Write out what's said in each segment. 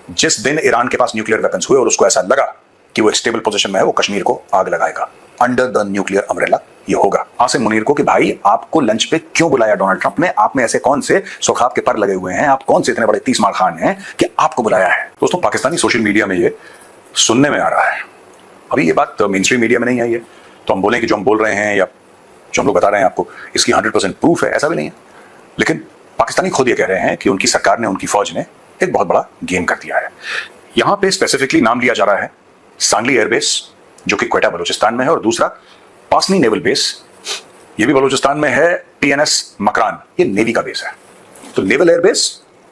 जिस दिन ईरान के पास न्यूक्लियर वेपन्स हुए और उसको ऐसा लगा कि वो एक स्टेबल पोजीशन में है, वो कश्मीर को आग लगाएगा अंडर द न्यूक्लियर अम्ब्रेला। ये होगा आसिम मुनीर को कि भाई आपको लंच पे क्यों बुलाया डोनाल्ड ट्रंप ने, आप में ऐसे कौन से सुखाब के पर लगे हुए हैं, आप कौन से इतने बड़े तीस मार खान हैं कि आपको बुलाया है। दोस्तों पाकिस्तानी सोशल मीडिया में ये सुनने में आ रहा है, अभी ये बात मेन स्ट्रीम मीडिया में नहीं आई है, तो हम बोलें कि जो हम बोल रहे हैं या जो हम लोग बता रहे हैं आपको इसकी 100% प्रूफ है, ऐसा भी नहीं है। लेकिन पाकिस्तानी खुद ये कह रहे हैं कि उनकी सरकार ने, उनकी फौज ने एक बहुत बड़ा गेम कर दिया है। यहां पे स्पेसिफिकली नाम लिया जा रहा है सांगली एयरबेस जो कि क्वेटा बलूचिस्तान में है, और दूसरा पासनी नेवल बेस, ये भी बलूचिस्तान में है, PNS मकरान, ये नेवी का बेस है। तो नेवल एयरबेस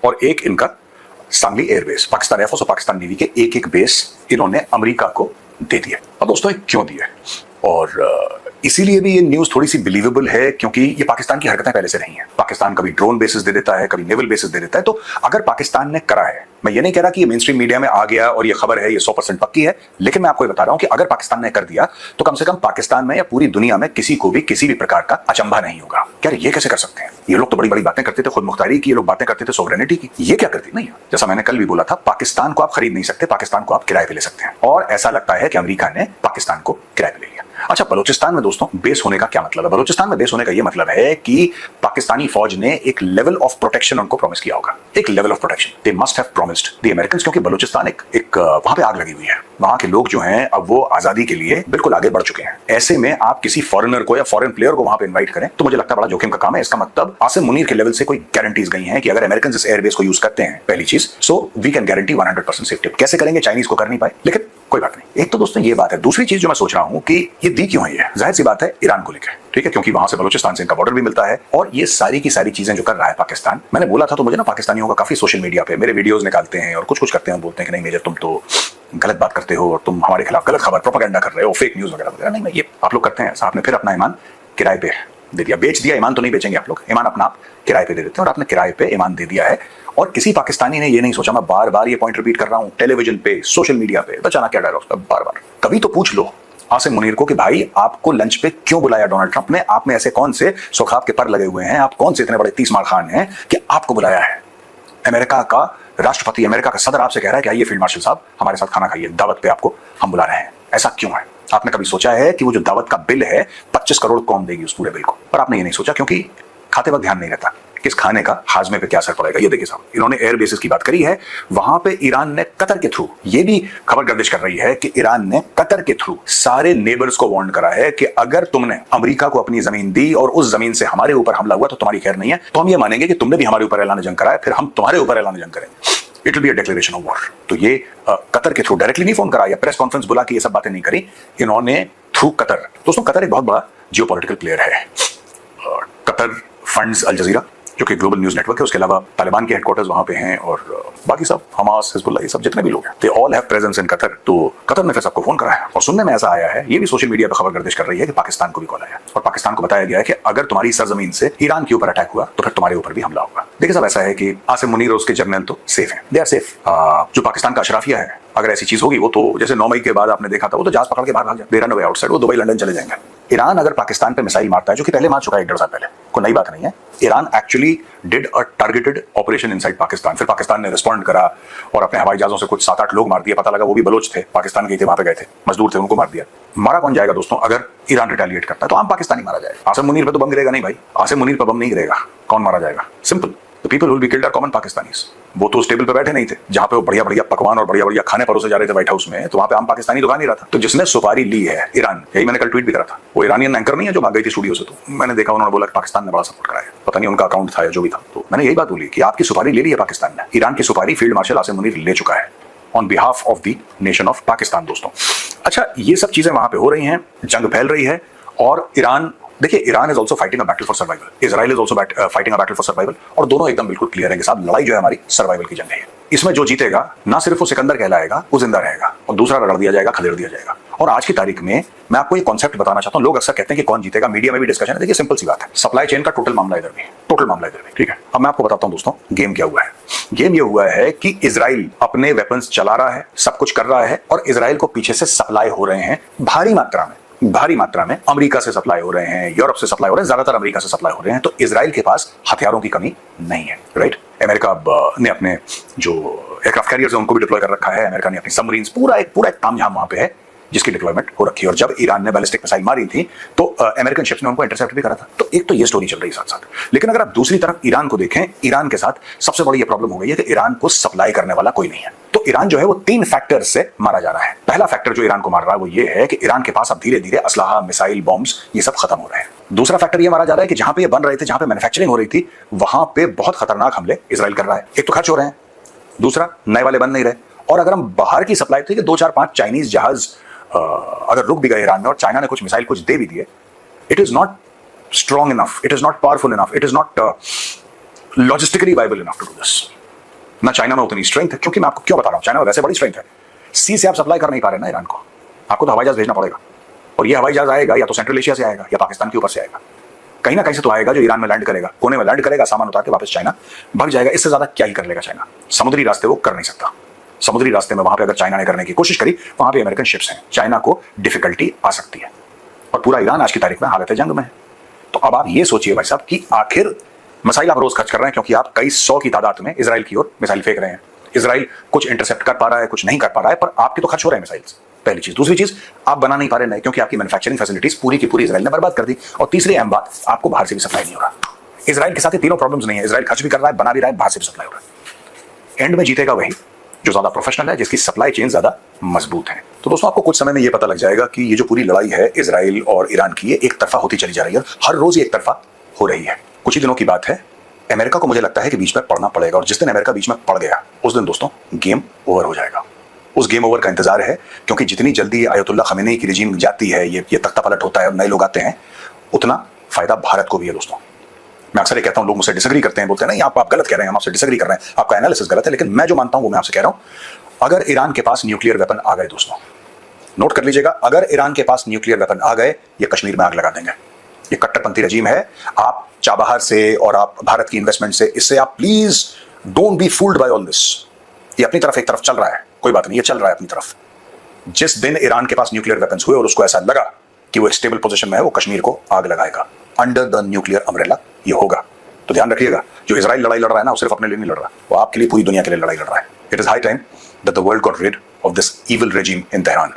और एक इनका सांगली एयरबेस, पाकिस्तान एयरफोर्स और पाकिस्तान नेवी के एक एक बेस इन्होंने अमेरिका को दे दिए। अब दोस्तों ये क्यों दिए, और इसीलिए भी ये न्यूज थोड़ी सी बिलीवेबल है क्योंकि ये पाकिस्तान की हरकतें पहले से नहीं है। पाकिस्तान कभी ड्रोन बेसिस दे देता है, कभी नेवल बेसिस दे देता है। तो अगर पाकिस्तान ने करा है, मैं ये नहीं कह रहा कि ये मेन स्ट्रीम मीडिया में आ गया और ये खबर है, ये 100% पक्की है, लेकिन मैं आपको ये बता रहा हूं कि अगर पाकिस्तान ने कर दिया तो कम से कम पाकिस्तान में या पूरी दुनिया में किसी को भी किसी भी प्रकार का अचंभा नहीं होगा। क्या ये कैसे कर सकते हैं, ये लोग तो बड़ी बड़ी बातें करते थे खुद मुख्तारी की, ये लोग बातें करते थे सोवरेनिटी की, ये क्या करती नहीं है। जैसा मैंने कल भी बोला था, पाकिस्तान को आप खरीद नहीं सकते, पाकिस्तान को आप किराए पे ले सकते हैं, और ऐसा लगता है कि अमेरिका ने पाकिस्तान को किराए पे ले लिया। अच्छा, बलूचिस्तान में दोस्तों बेस होने का क्या मतलब है? बलूचिस्तान में बेस होने का ये मतलब है कि पाकिस्तानी फौज ने एक लेवल ऑफ प्रोटेक्शन उनको प्रॉमिस किया होगा, एक level of protection they must have promised the Americans, क्योंकि बलूचिस्तान एक वहां पे आग लगी हुई है, वहां के लोग जो हैं अब वो आजादी के लिए बिल्कुल आगे बढ़ चुके हैं। ऐसे में आप किसी फॉरेनर को या फॉरेन प्लेयर को वहां पे इन्वाइट करें तो मुझे लगता है बड़ा जोखिम का काम है। इसका मतलब आसिम मुनीर के लेवल से कोई गारंटीज गई हैं कि अगर अमेरिकन इस एयरबेस को यूज करते हैं, पहली चीज, so we can guarantee 100% safety. कैसे करेंगे, चाइनीज को कर नहीं पाए, लेकिन कोई बात नहीं। एक तो दोस्तों ये बात है। दूसरी चीज जो मैं सोच रहा हूं कि ये दी क्यों है, ये जाहिर सी बात है ईरान को लेकर, ठीक है, क्योंकि वहां से बलूचिस्तान से इनका बॉर्डर भी मिलता है, और ये सारी की सारी चीजें जो कर रहा है पाकिस्तान, मैंने बोला था तो मुझे ना पाकिस्तानियों का काफी सोशल मीडिया पे मेरे वीडियोस निकालते हैं और कुछ करते हैं, बोलते हैं कि नहीं मेजर तुम तो गलत बात करते हो और तुम हमारे खिलाफ गलत खबर प्रोपेगेंडा कर रहे हो, फेक न्यूज वगैरह वगैरह। नहीं, ये आप लोग करते हैं, आपने फिर अपना ईमान किराए पे दे दिया, बेच दिया। ईमान तो नहीं बेचेंगे आप लोग, ईमान अपना आप किराए पे दे देते हैं, और आपने किराए पे ईमान दे दिया है। और किसी पाकिस्तानी ने ये नहीं सोचा, मैं बार बार ये पॉइंट रिपीट कर रहा हूं, टेलीविजन पे, सोशल मीडिया पे, बचाना क्या डायलॉग, बार बार कभी तो पूछ लो आसिम मुनीर को कि भाई आपको लंच पे क्यों बुलाया डोनाल्ड ट्रंप ने, आप में ऐसे कौन से सुखाब के पर लगे हुए हैं, आप कौन से इतने बड़े तीस मार खान हैं कि आपको बुलाया है। अमेरिका का राष्ट्रपति, अमेरिका का सदर आपसे कह रहा है कि आइए फील्ड मार्शल साहब हमारे साथ खाना खाइए, दावत पे आपको हम बुला रहे हैं। ऐसा क्यों है? आपने कभी सोचा है कि वो जो दावत का बिल है 25 करोड़ कौन देगी उस पूरे बिल को? और आपने ये नहीं सोचा क्योंकि खाते वक्त ध्यान नहीं रहता कि इस खाने का हाजमे पे क्या असर पड़ेगा। ये देखिए साहब, इन्होंने एयर बेसिस की बात करी है, वहां पे ईरान ने कतर के थ्रू, ये भी खबर गर्दिश कर रही है कि ईरान ने कतर के थ्रू सारे नेबर्स को वार्न करा है कि अगर तुमने अमेरिका को अपनी जमीन दी और उस जमीन से हमारे ऊपर हमला हुआ तो तुम्हारी खैर नहीं है, तो हम ये मानेंगे कि तुमने भी हमारे ऊपर ऐलान जंग कराया, फिर हम तुम्हारे ऊपर ऐलान जंग करेंगे। It will be a declaration of war. तो ये कतर के थ्रू डायरेक्टली नहीं फोन करा या प्रेस कॉन्फ्रेंस बुला के ये सब बातें नहीं करी, इन्होंने थ्रू कतर। दोस्तों कतर एक बहुत बड़ा जियोपॉलिटिकल प्लेयर है। कतर फंड्स अल जजीरा जो कि ग्लोबल न्यूज नेटवर्क है, उसके अलावा तालिबान के हेडक्वार्टर्स वहां पे हैं, और बाकी सब हमास, हिजबुल्लाह, ये सब जितने भी लोग हैं, they all have presence in Qatar. तो कतर ने फिर सबको फोन करा है, और सुनने में ऐसा आया है, ये भी सोशल मीडिया पर खबर गर्दिश कर रही है कि पाकिस्तान को भी कॉल आया और पाकिस्तान को बताया गया है कि अगर तुम्हारी सरजमीन से ईरान के ऊपर अटैक हुआ तो फिर तुम्हारे ऊपर भी हमला होगा। देखिए साहब, ऐसा है कि आसिम मुनीर और उसके जर्नल तो सेफ हैं, दे आर सेफ। जो पाकिस्तान का अशराफिया है, अगर ऐसी चीज होगी, वो तो जैसे 9 मई के बाद आपने देखा था, वो तो जहाज पकड़ के बाहर भाग जाए, दे रन अवे आउटसाइड, वो दुबई लंदन चले जाएंगे। ईरान अगर पाकिस्तान पे मिसाइल मारता है, जो कि पहले मार चुका है 1.5 साल पहले, कोई नई बात नहीं है, Iran actually did a targeted operation inside Pakistan, फिर पाकिस्तान ने रिस्पॉन्ड करा और अपने हवाई जहाजों से कुछ 7-8 लोग मार दिए, पता लगा वो भी बलोच थे, पाकिस्तान के थे, वहां पे गए थे, मजदूर थे, उनको मार दिया। मारा कौन जाएगा दोस्तों? अगर ईरान रिटेलिएट करता है तो आम पाकिस्तानी मारा जाएगा। आसिम मुनीर पे तो बम गिरेगा नहीं भाई, आसिम मुनीर पे बम नहीं गिरेगा, कौन मारा जाएगा? Simple, the people who will be killed are common Pakistanis. वो तो उस टेबल पे बैठे नहीं थे जहां पे वो बढ़िया बढ़िया पकवान और बढ़िया बढ़िया खाने परोसे जा रहे थे व्हाइट हाउस में, तो वहां पे आम पाकिस्तानी तो खा नहीं रहा था। तो जिसने सुपारी ली है ईरान, यही मैंने कल ट्वीट भी करा था, वो ईरानियन एंकर नहीं है जो भाग गई थी स्टूडियो से, तो मैंने देखा उन्होंने बोला कि पाकिस्तान ने बड़ा सपोर्ट कराया, पता नहीं उनका अकाउंट था या जो भी था। तो मैंने यही बात बोली कि आपकी सुपारी ले ली है पाकिस्तान ने, ईरान की सुपारी फील्ड मार्शल आसिम मुनीर ले चुका है on behalf of the nation of Pakistan. दोस्तों अच्छा, ये सब चीजें वहां पे हो रही हैं, जंग फैल रही है, और ईरान, देखिए, Iran is also fighting a battle for survival, Israel is also fighting a battle for survival, और दोनों एकदम बिल्कुल क्लियर है कि साहब लड़ाई जो है हमारी सर्वाइवल की जंग है। इसमें जो जीतेगा ना सिर्फ वो सिकंदर कहलाएगा, वो जिंदा रहेगा, और दूसरा रगड़ दिया जाएगा, खदेड़ दिया जाएगा। और आज की तारीख में मैं आपको ये कॉन्सेप्ट बताना चाहता हूं, लोग अक्सर कहते हैं कि कौन जीतेगा, मीडिया में भी डिस्कशन है। देखिए सिंपल सी बात है, सप्लाई चेन का टोटल मामला इधर भी, टोटल मामला इधर भी, ठीक है। अब मैं आपको बताता हूं दोस्तों गेम क्या हुआ है। गेम ये हुआ है कि इजराइल अपने वेपन्स चला रहा है, सब कुछ कर रहा है, और इजराइल को पीछे से सप्लाई हो रहे हैं भारी मात्रा में, भारी मात्रा में अमेरिका से सप्लाई हो रहे हैं, यूरोप से सप्लाई हो रहे हैं, ज्यादातर अमेरिका से सप्लाई हो रहे हैं, तो इजराइल के पास हथियारों की कमी नहीं है, राइट। अमेरिका ने अपने जो एयरक्राफ्ट कैरियर्स हैं उनको भी डिप्लॉय कर रखा है, अमेरिका ने अपनी सबमरीन्स, पूरा एक तामझाम वहां पे है जिसकी डिप्लॉयमेंट हो रखी है। और जब ईरान ने बैलिस्टिक मिसाइल मारी थी तो अमेरिकन शिप्स ने उनको इंटरसेप्ट भी करा था। तो एक तो ये स्टोरी चल रही है साथ साथ, लेकिन अगर आप दूसरी तरफ ईरान को देखें, ईरान के साथ सबसे बड़ी ये प्रॉब्लम हो गई है कि ईरान को सप्लाई करने वाला कोई नहीं है। तो ईरान जो है वो 3 फैक्टर्स से मारा जा रहा है। पहला फैक्टर जो ईरान को मार रहा है वो ये है कि ईरान के पास अब धीरे धीरे असलाहा, मिसाइल, बॉम्ब्स ये सब खत्म हो रहे हैं। दूसरा फैक्टर ये मारा जा रहा है कि जहां पे ये बन रहे थे, जहां पे मैन्युफैक्चरिंग हो रही थी, वहां पे बहुत खतरनाक हमले इजराइल कर रहा है। एक तो खर्च हो रहे हैं, दूसरा नए वाले बन नहीं रहे। और अगर हम बाहर की सप्लाई थी कि 2, 4, 5 चाइनीज जहाज अगर रुक भी गए ईरान में और चाइना ने कुछ मिसाइल कुछ दे भी दिए, it is not strong enough, it is not powerful enough, it is not logistically viable enough to do this. ना चाइना में उतनी स्ट्रेंथ है, क्योंकि मैं आपको क्यों बता रहा हूं, चाइना में वैसे बड़ी स्ट्रेंथ है, सी से आप सप्लाई कर नहीं पा रहे ना ईरान को, आपको तो हवाई जहाज भेजना पड़ेगा। और ये हवाई जहाज आएगा या तो सेंट्रल एशिया से आएगा या पाकिस्तान के ऊपर से आएगा, कहीं ना कहीं से तो आएगा, जो ईरान में लैंड करेगा, कोने में लैंड करेगा, सामान उतार के वापस चाइना भाग जाएगा। इससे ज्यादा क्या ही कर लेगा चाइना, समुद्री रास्ते वो कर नहीं सकता। समुद्री रास्ते में वहां पे अगर चाइना ने करने की कोशिश करी, वहां पे अमेरिकन शिप्स हैं, चाइना को डिफिकल्टी आ सकती है। और पूरा ईरान आज की तारीख में हालत जंग में है। तो अब आप ये सोचिए भाई साहब कि आखिर मिसाइल आप रोज खर्च कर रहे हैं, क्योंकि आप कई 100 की तादाद में इजराइल की ओर मिसाइल फेंक रहे हैं। इजराइल कुछ इंटरसेप्ट कर पा रहा है, कुछ नहीं कर पा रहा है, पर आपके तो खर्च हो रहे हैं मिसाइल्स, पहली चीज। दूसरी चीज, आप बना नहीं पा रहे नए, क्योंकि आपकी मैन्युफैक्चरिंग फैसिलिटीज पूरी की पूरी इजराइल ने बर्बाद कर दी। और तीसरी अहम बात, आपको बाहर से भी सप्लाई नहीं हो रहा। इजराइल के साथ ये तीनों प्रॉब्लम्स नहीं है, इजराइल खर्च भी कर रहा है, बना भी रहा है, बाहर से भी सप्लाई हो रहा है। एंड में जीतेगा वही जो ज्यादा प्रोफेशनल है, जिसकी सप्लाई चेन ज्यादा मजबूत है। तो दोस्तों, आपको कुछ समय में ये पता लग जाएगा कि ये जो पूरी लड़ाई है इजराइल और ईरान की, ये एक तरफा होती चली जा रही है, हर रोज ये एक तरफा हो रही है। कुछ ही दिनों की बात है, अमेरिका को मुझे लगता है कि बीच में पड़ना पड़ेगा, और जिस दिन अमेरिका बीच में पड़ गया उस दिन दोस्तों गेम ओवर हो जाएगा। उस गेम ओवर का इंतजार है, क्योंकि जितनी जल्दी आयतुल्ला खमेनी की रिजीम जाती है, ये तख्ता पलट होता है और नए लोग आते हैं, उतना फायदा भारत को भी है दोस्तों। मैं अक्सर ये कहता हूं, लोग मुझसे डिसएग्री करते हैं, बोलते हैं नहीं आप गलत कह रहे हैं, हम आपसे डिसएग्री कर रहे हैं, आपका एनालिसिस गलत है। लेकिन मैं जो मानता हूं वो मैं आपसे कह रहा हूं। अगर ईरान के पास न्यूक्लियर वेपन आ गए दोस्तों, नोट कर लीजिएगा, अगर ईरान के पास न्यूक्लियर वेपन आ गए, ये कश्मीर में आग लगा देंगे। ये कट्टरपंथी रजीम है। आप चाबहार से और आप भारत की इन्वेस्टमेंट से, इससे आप please don't be fooled bye all this. ये अपनी तरफ एक तरफ चल रहा है, कोई बात नहीं, ये चल रहा है अपनी तरफ। जिस दिन ईरान के पास न्यूक्लियर वेपन्स हुए और उसको ऐसा लगा कि वो एक स्टेबल पोजीशन में है, वो कश्मीर को आग लगाएगा, अंडर द न्यूक्लियर अम्ब्रेला ये होगा। तो ध्यान रखिएगा, जो इजराइल लड़ाई लड़ रहा है ना, वो सिर्फ अपने लिए नहीं लड़ रहा, वो आपके लिए, पूरी दुनिया के लिए लड़ाई लड़ रहा है। It is high time that the world got rid of this evil regime in Tehran.